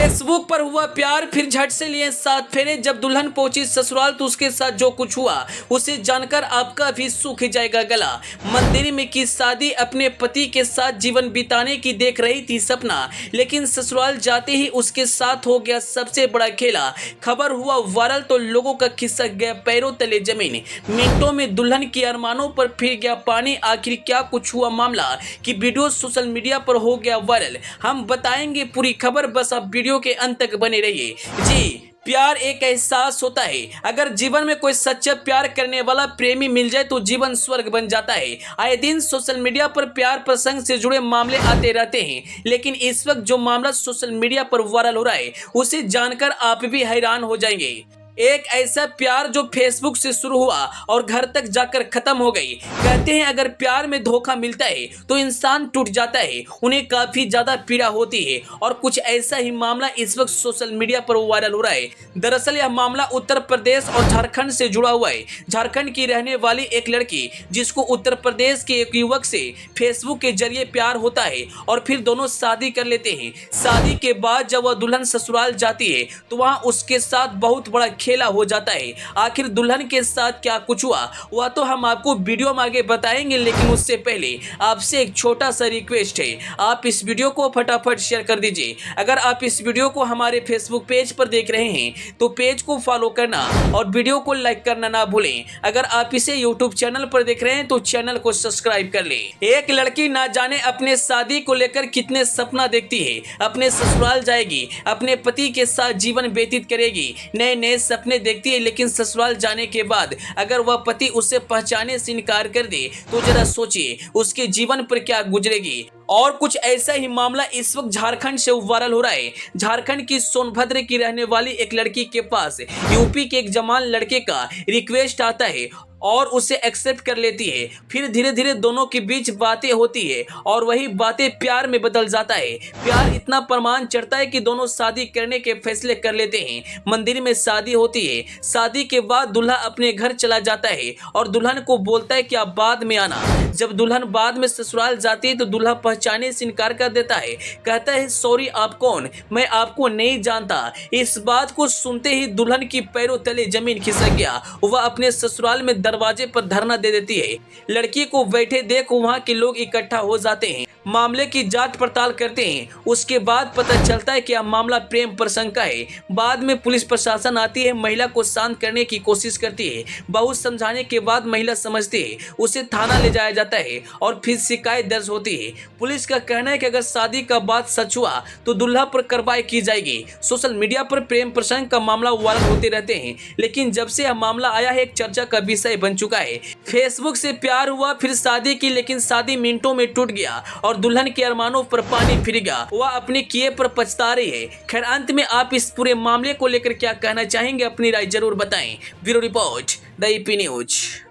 Facebook पर हुआ प्यार, फिर झट से लिए 7 फेरे। जब दुल्हन पहुंची ससुराल तो उसके साथ जो कुछ हुआ उसे जानकर आपका भी सूख जाएगा गला। मंदिर में की शादी, अपने पति के साथ जीवन बिताने की देख रही थी सपना, लेकिन ससुराल जाते ही उसके साथ हो गया सबसे बड़ा खेला। खबर हुआ वायरल तो लोगों का खिसक गया पैरों तले जमीन। मिनटों में दुल्हन के अरमानों पर फिर गया पानी। आखिर क्या कुछ हुआ मामला की वीडियो सोशल मीडिया पर हो गया वायरल। हम बताएंगे पूरी खबर, बस आप वीडियो के अंत तक बने रहिए। जी, प्यार एक एहसास होता है। अगर जीवन में कोई सच्चा प्यार करने वाला प्रेमी मिल जाए तो जीवन स्वर्ग बन जाता है। आए दिन सोशल मीडिया पर प्यार प्रसंग से जुड़े मामले आते रहते हैं, लेकिन इस वक्त जो मामला सोशल मीडिया पर वायरल हो रहा है उसे जानकर आप भी हैरान हो जाएंगे। एक ऐसा प्यार जो फेसबुक से शुरू हुआ और घर तक जाकर खत्म हो गई। कहते हैं अगर प्यार में धोखा मिलता है तो इंसान टूट जाता है, उन्हें काफी ज्यादा पीड़ा होती है। और कुछ ऐसा ही मामला इस वक्त सोशल मीडिया पर वायरल हो रहा है। दरअसल यह मामला उत्तर प्रदेश और झारखंड से जुड़ा हुआ है। झारखंड की रहने वाली एक लड़की जिसको उत्तर प्रदेश के एक युवक से फेसबुक के जरिए प्यार होता है और फिर दोनों शादी कर लेते हैं। शादी के बाद जब वह दुल्हन ससुराल जाती है तो वहां उसके साथ बहुत बड़ा खेला हो जाता है। आखिर दुल्हन के साथ क्या कुछ हुआ वह तो हम आपको वीडियो में आगे बताएंगे, लेकिन उससे पहले आपसे एक छोटा सा रिक्वेस्ट है, आप इस वीडियो को फटाफट शेयर कर दीजिए। अगर आप इस वीडियो को हमारे फेसबुक पेज पर देख रहे हैं तो पेज को फॉलो करना और वीडियो को लाइक करना ना भूलें। अगर आप इसे यूट्यूब चैनल पर देख रहे हैं तो चैनल को सब्सक्राइब कर लें। एक लड़की ना जाने अपने शादी को लेकर कितने सपना देखती है। अपने ससुराल जाएगी, अपने पति के साथ जीवन व्यतीत करेगी, नए नए सपने देखती है, लेकिन ससुराल जाने के बाद अगर वह पति उसे पहचाने से इनकार कर दे तो जरा सोचिए उसके जीवन पर क्या गुजरेगी। और कुछ ऐसा ही मामला इस वक्त झारखंड से वायरल हो रहा है। झारखंड की सोनभद्र की रहने वाली एक लड़की के पास यूपी के एक जवान लड़के का रिक्वेस्ट आता है और उसे एक्सेप्ट कर लेती है। फिर धीरे धीरे दोनों के बीच बातें होती है और वही बातें प्यार में बदल जाता है। प्यार इतना परमान चढ़ता है कि दोनों शादी करने के फैसले कर लेते हैं। मंदिर में शादी होती है। शादी के बाद दूल्हा अपने घर चला जाता है और दुल्हन को बोलता है कि आप बाद में आना। जब दुल्हन बाद में ससुराल जाती है तो दूल्हा पहचाने से इनकार कर देता है। कहता है सॉरी, आप कौन, मैं आपको नहीं जानता। इस बात को सुनते ही दुल्हन की पैरों तले जमीन खिसक गया। वह अपने ससुराल में दरवाजे पर धरना दे देती है। लड़की को बैठे देख वहां के लोग इकट्ठा हो जाते हैं, मामले की जांच पड़ताल करते हैं। उसके बाद पता चलता है कि यह मामला प्रेम प्रसंग का है। बाद में पुलिस प्रशासन आती है, महिला को शांत करने की कोशिश करती है। बहुत समझाने के बाद महिला समझती है, उसे थाना ले जाया जाता है और फिर शिकायत दर्ज होती है। पुलिस का कहना है कि अगर शादी का बात सच हुआ तो दूल्हा पर कार्रवाई की जाएगी। सोशल मीडिया पर प्रेम प्रसंग का मामला वायरल होते रहते हैं, लेकिन जब से यह मामला आया है एक चर्चा का विषय बन चुका है। फेसबुक से प्यार हुआ, फिर शादी की, लेकिन शादी मिनटों में टूट गया और दुल्हन के अरमानों पर पानी फिर गया। वह अपने किए पर पछता रही है। खैर, अंत में आप इस पूरे मामले को लेकर क्या कहना चाहेंगे, अपनी राय जरूर बताएं। Bureau report, the EP news.